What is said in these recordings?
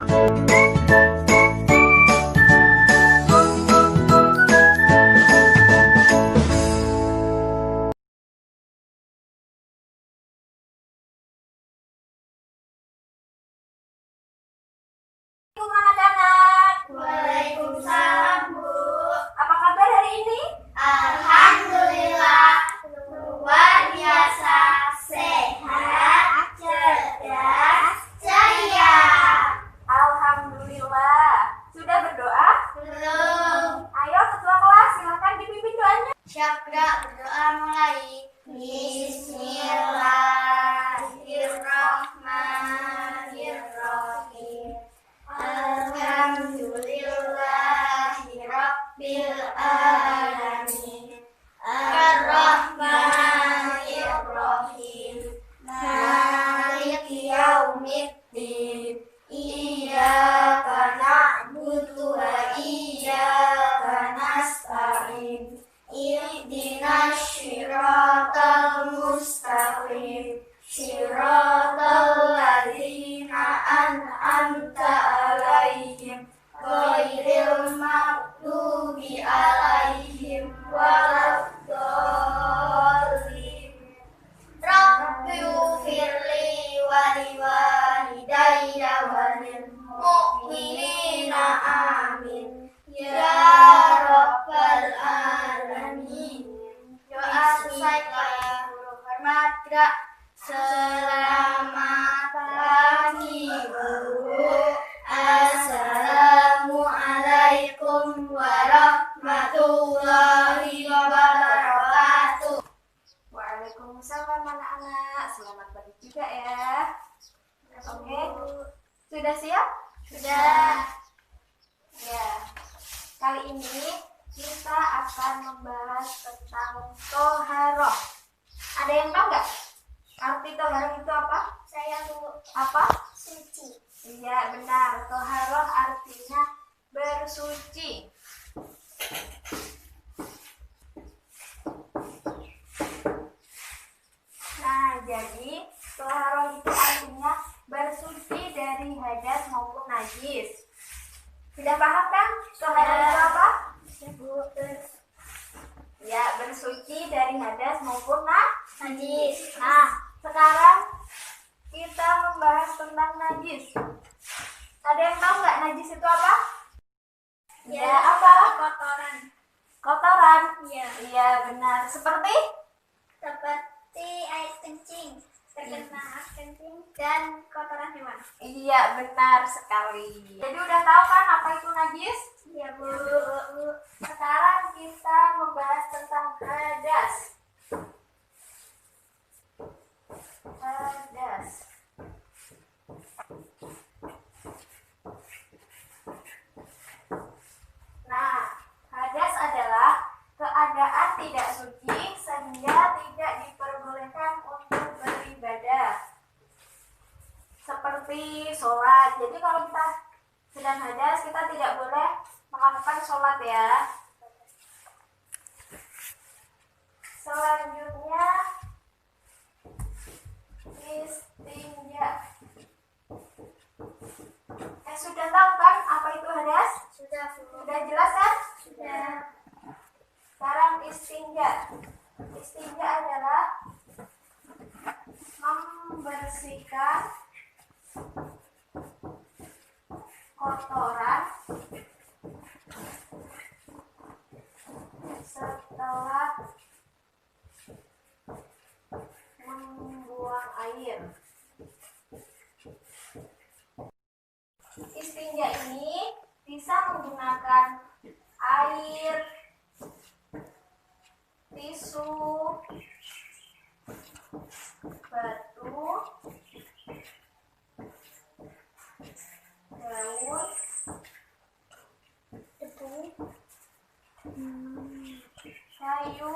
Anak-anak. Waalaikumsalam, Bu. Apa kabar hari ini? Alhamdulillah, luar biasa, sehat, cerdas, ceria. Alhamdulillah. Sudah berdoa? Belum. Ayo ketua kelas, silakan dipimpin doanya. Syakra berdoa mulai. Bismillahirrahmanirrahim. Alhamdulillahirabbil alamin. Ar-Rahmanir-Rahim. Maliki yaumiddin. Iyyaka na'budu wa iyyaka nasta'in. Ihdinas siratal mustaqim. Siratal ladzina an'amta 'alaihim ghairil maghdubi 'alaihim waladdallin. Rabbi ighfirli wa liwalidayya wa lil mu'minina amin. Ya Rabbal alamin. Doa selesai Pak Guru hormat gerak. Selamat pagi Bu. Assalamualaikum warahmatullahi wabarakatuh. Waalaikumsalam anak-anak. Selamat pagi juga ya. Oke. Sudah siap? Sudah. Ya. Kali ini kita akan membahas tentang toharoh. Ada yang tahu nggak? Arti toharoh itu apa? Saya Bu. Apa? Suci. Iya benar. Toharoh artinya bersuci. Nah, jadi toharoh itu artinya bersuci dari hadas maupun najis. Sudah paham kan? Toharoh itu apa? Ya, bersuci dari hadas maupun Najis. Nah, sekarang kita membahas tentang najis. Ada yang tahu nggak najis itu apa? Ya, apa? Kotoran. Kotoran. Iya. Iya, benar. Seperti? Seperti air kencing, terkena air kencing dan kotoran hewan. Iya, benar sekali. Jadi udah tahu kan apa itu najis? Iya Bu. Sekarang kita membahas tentang hadas. Hadas. Nah, hadas adalah keadaan tidak suci sehingga tidak diperbolehkan untuk beribadah. Seperti sholat. Jadi kalau kita sedang hadas, kita tidak boleh melakukan sholat ya. Selanjutnya istinja. Sudah tahu kan apa itu hadas? Sudah Bu. Sudah jelas kan? Sudah. Sekarang istinja. Istinja adalah membersihkan kotoran setelah membuang air. Istinja ini bisa menggunakan air, tisu, batu, daun, debu, kayu,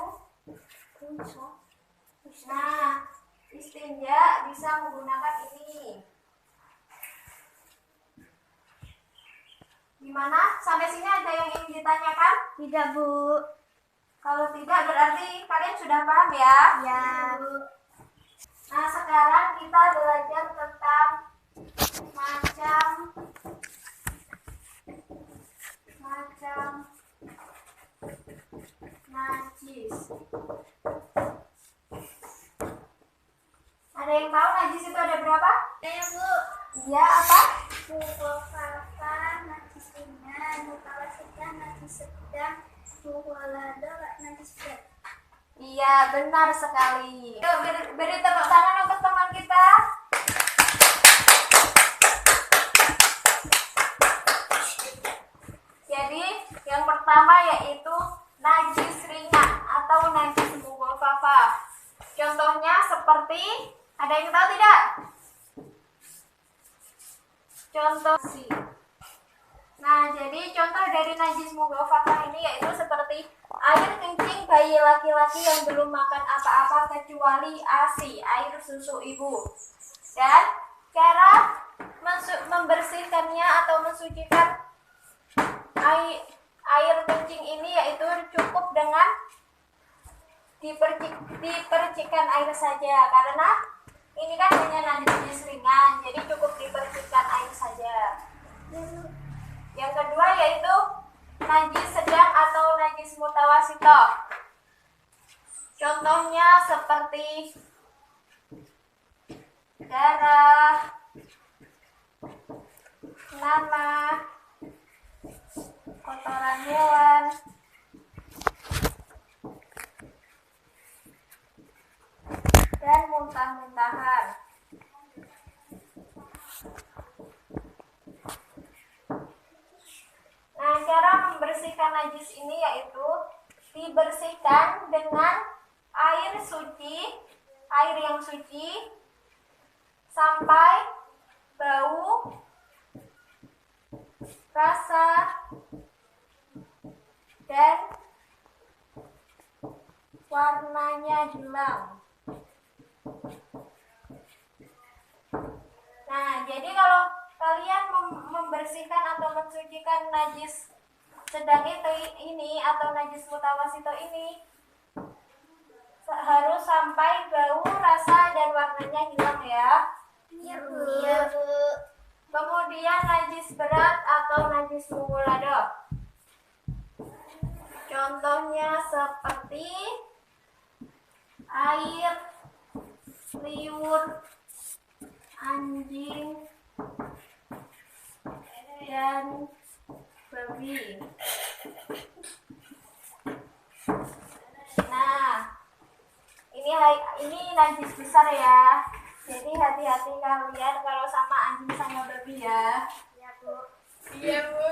nah, istinja bisa menggunakan ini. Gimana? Sampai sini ada yang ingin ditanyakan? Tidak Bu. Kalau tidak berarti kalian sudah paham ya? Ya. Nah, sekarang kita belajar tentang macam Ada yang tahu najis itu ada berapa? Saya Bu. Iya, apa? Mughalladzah najis ringan, mutawasithah najis sedang, mughalladah najis berat. Iya, benar sekali. Yuk, beri tepuk tangan untuk teman kita. Jadi, yang pertama yaitu najis ringan atau najis mughalladzah. Contohnya seperti, ada yang tahu tidak? Contoh sih. Nah, jadi contoh dari najis mughalladzah ini yaitu seperti air kencing bayi laki-laki yang belum makan apa-apa kecuali ASI, air susu ibu. Dan cara membersihkannya atau mensucikan air kencing ini yaitu cukup dengan dipercikkan air saja, karena ini kan hanya najis ringan, jadi cukup dipercikkan air saja. Yang kedua yaitu najis sedang atau najis mutawasithah. Contohnya seperti darah, nanah, kotoran hewan, dan muntah-muntahan. Nah, cara membersihkan najis ini yaitu dibersihkan dengan air yang suci sampai bau, rasa, dan warnanya hilang. Nah, jadi kalau kalian membersihkan atau mensucikan najis sedang ini atau najis mutawasithah ini harus sampai bau, rasa, dan warnanya hilang ya. Iya Bu. Iya Bu. Kemudian najis berat atau najis mughalladah. Contohnya seperti air liur anjing dan babi. Nah, ini najis besar ya. Jadi hati-hati kalian kalau sama anjing sama babi ya. Iya Bu. Iya Bu.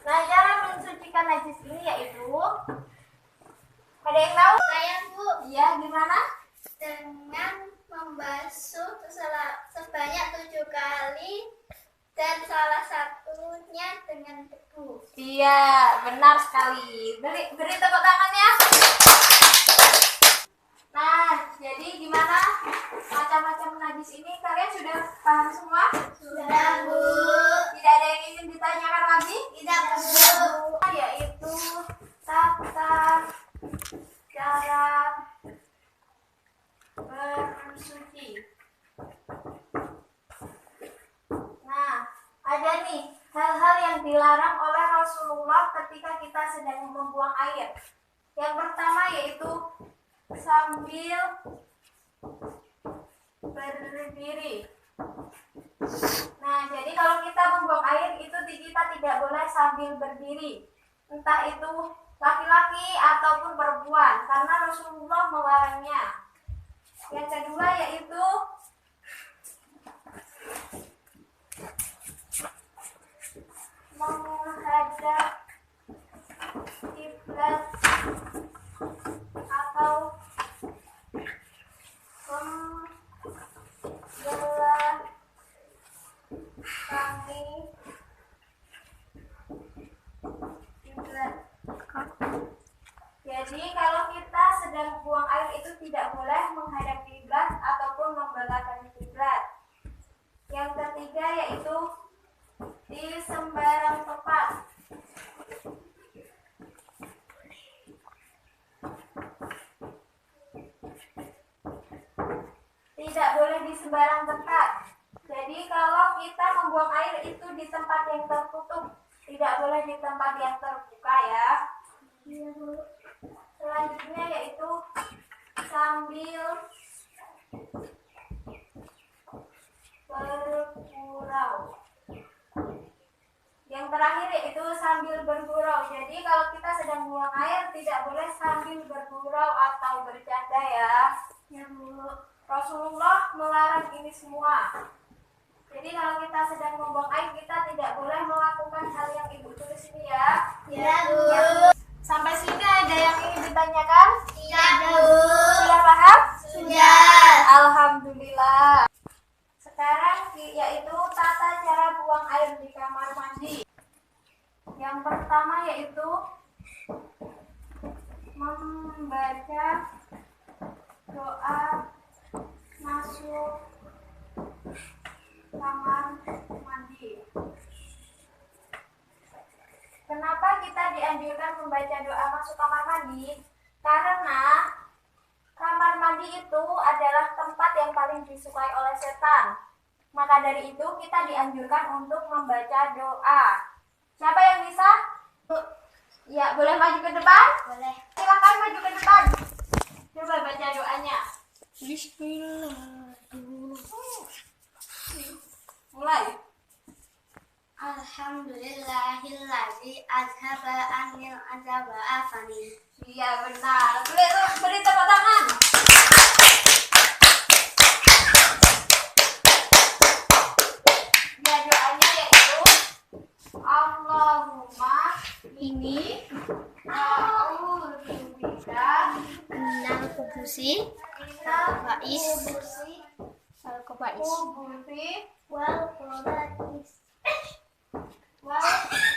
Nah, cara mensucikan najis ini yaitu, ada yang tahu? Saya Bu. Iya, gimana? Dengan membasuh sebanyak 7 kali dan salah satunya dengan debu. Iya, benar sekali. Beri tepuk tangan ya. Nah, jadi gimana macam-macam najis ini? Kalian sudah paham semua? Sudah Bu. Tidak ada yang ingin ditanyakan lagi? Tidak Bu. Yaitu tata cara bersuci. Nah, ada nih hal-hal yang dilarang oleh Rasulullah ketika kita sedang membuang air. Yang pertama yaitu sambil berdiri. Nah, jadi kalau kita membuang air itu kita tidak boleh sambil berdiri, entah itu laki-laki ataupun perempuan, karena Rasulullah melarangnya. Yang kedua yaitu menghadap kiblat atau membelah kaki kiblat. Jadi kalau kita sedang buang air itu tidak boleh menghadap kiblat ataupun membelakang kiblat. Yang ketiga yaitu di sembarang tempat. Tidak boleh di sembarang tempat. Jadi kalau kita membuang air itu di tempat yang tertutup, tidak boleh di tempat yang terbuka ya. Iya Bu. Selanjutnya yaitu sambil bergurau. Yang terakhir yaitu sambil bergurau. Jadi kalau kita sedang buang air tidak boleh sambil bergurau atau bercanda ya. Ya Bu. Rasulullah melarang ini semua. Jadi kalau kita sedang membuang air kita tidak boleh melakukan hal yang ibu tulis ini ya. Ya Bu. Sampai sini ada yang ingin ditanyakan? Iya Bu. Sudah paham? Sudah. Alhamdulillah. Sekarang yaitu tata cara buang air di kamar mandi. Yang pertama yaitu membaca doa masuk kamar mandi. Kenapa kita dianjurkan membaca doa masuk kamar mandi? Karena kamar mandi itu adalah tempat yang paling disukai oleh setan. Maka dari itu kita dianjurkan untuk membaca doa. Siapa yang bisa? Ya, boleh maju ke depan? Boleh. Silakan maju ke depan. Coba baca doanya. Mulai. Alhamdulillahilladzi azhaba anil azaba afani. Iya benar. Beri tepuk tangan. Ya doanya yaitu Allahumma Ini a'udzubika minal kubusi minal al-khaba'is khubuthi wal khaba'is wal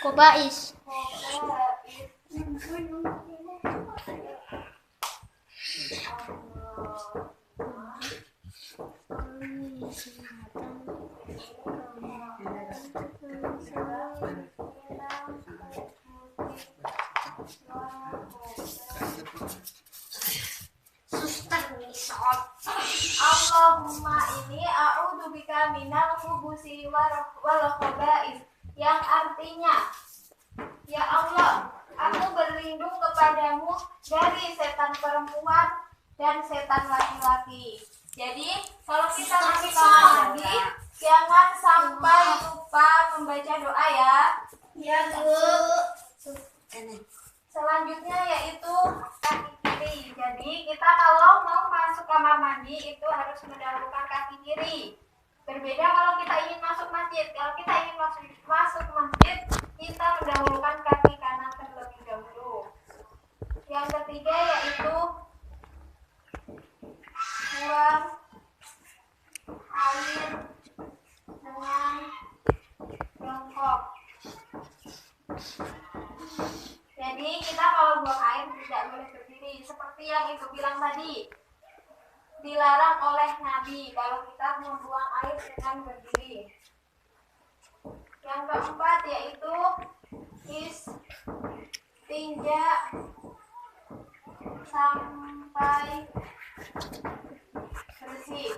khaba'is. khaba'ith. Allahumma ini a'udzubika minal khubusi wal khaba'is, yang artinya ya Allah, aku berlindung kepadamu dari setan perempuan dan setan laki-laki. Jadi kalau kita masuk kamar mandi jangan sampai lupa membaca doa ya. Ya Bu. Selanjutnya yaitu kaki kiri. Jadi kita kalau mau masuk kamar mandi itu harus mendahulukan kaki kiri. Berbeda kalau kita ingin masuk masjid. Kalau kita ingin masuk masjid, kita mendahulukan kaki kanan terlebih dahulu. Yang ketiga yaitu buang air dengan jongkok. Jadi kita kalau buang air tidak boleh berdiri seperti yang ibu bilang tadi. Dilarang oleh Nabi kalau kita membuang air dengan berdiri. Yang keempat yaitu istinja sampai bersih.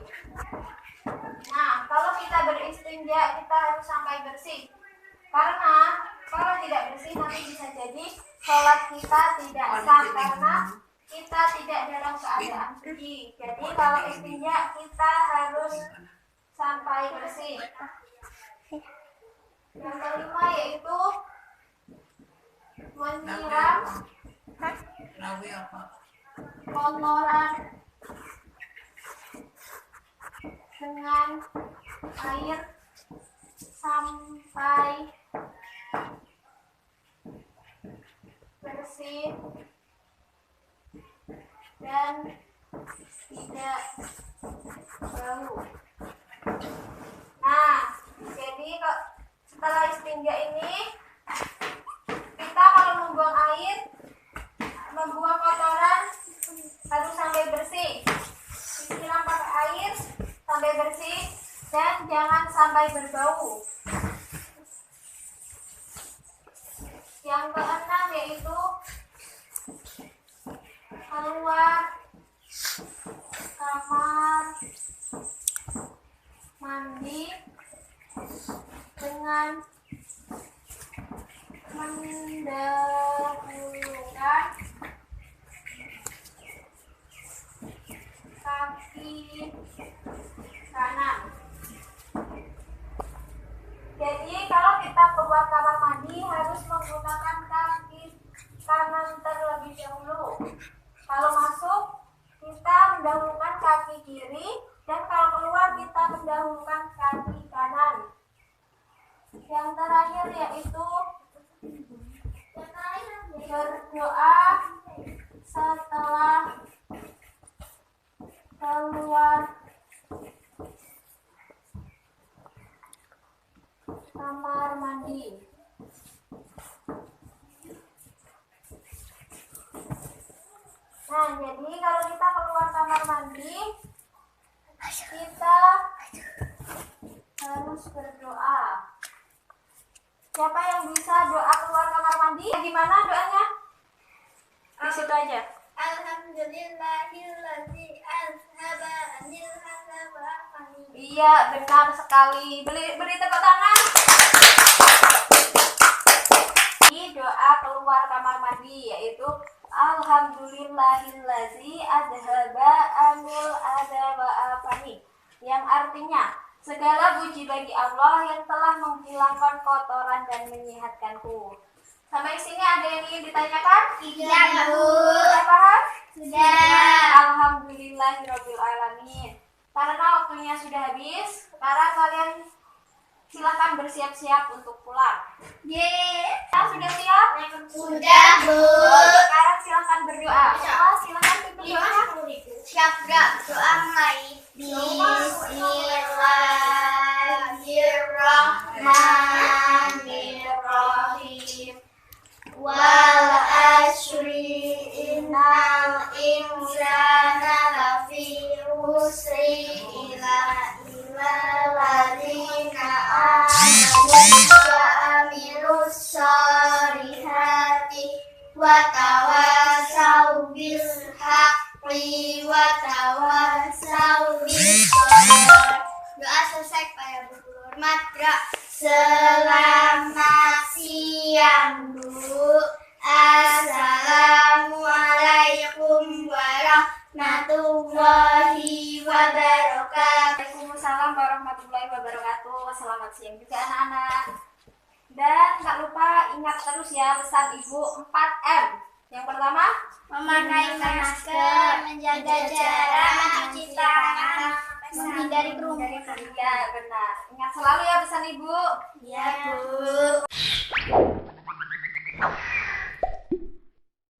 Nah, kalau kita beristinja kita harus sampai bersih. Karena kalau tidak bersih nanti bisa jadi sholat kita tidak sah karena kita tidak dalam keadaan suci. Jadi kalau istinja kita harus sampai bersih. Yang kelima yaitu menyiram kotoran dengan air sampai bersih dan tidak bau. Nah, jadi setelah istinja ini kita kalau membuang air, membuang kotoran harus sampai bersih. Disiram pakai air sampai bersih dan jangan sampai berbau. Yang keenam yaitu keluar kamar mandi dengan mendahulukan kaki kanan. Jadi kalau kita keluar kamar mandi harus menggunakan kaki kanan terlebih dahulu. Kalau masuk kita mendahulukan kaki kiri, dan kalau keluar kita mendahulukan kaki kanan. Yang terakhir yaitu berdoa setelah keluar kamar mandi. Nah, jadi kalau kita keluar kamar mandi, kita harus berdoa. Siapa yang bisa doa keluar kamar mandi? Gimana doanya? Di situ aja. Alhamdulillahilladzi azhaba anil hazan wa afani. Iya, benar sekali. Beri tepuk tangan. Ini doa keluar kamar mandi yaitu Alhamdulillahilladzi azhaba anil hazan wa afani. Yang artinya, segala puji bagi Allah yang telah menghilangkan kotoran dan menyehatkanku. Sampai sini ada yang ingin ditanyakan? Iya, Bu. Sudah paham? Sudah. Alhamdulillahirobbilalamin. Karena waktunya sudah habis, sekarang kalian silakan bersiap-siap untuk pulang. Sudah siap? Sudah, Bu. Sekarang silakan berdoa. Silakan berdoa. Siap, Kak. Doa mulai. Bismillahirrahmanirrahim. Wal asri innal insana lafi khusri illa alladzina amanu wa amilus solihati wa tawasaw bil haqqi wa tawasaw bis sabr. Doa selesai kepada Bu Hormat. Selamat siang, Bu. Assalamualaikum warahmatullahi wabarakatuh. Waalaikumsalam warahmatullahi wabarakatuh. Selamat siang juga anak-anak. Dan tak lupa ingat terus ya pesan Ibu 4M. Yang pertama, Memakai masker, menjaga jarak, mencuci tangan, menghindari kerumunan. ya benar. Ingat selalu ya pesan Ibu. Ya, Bu.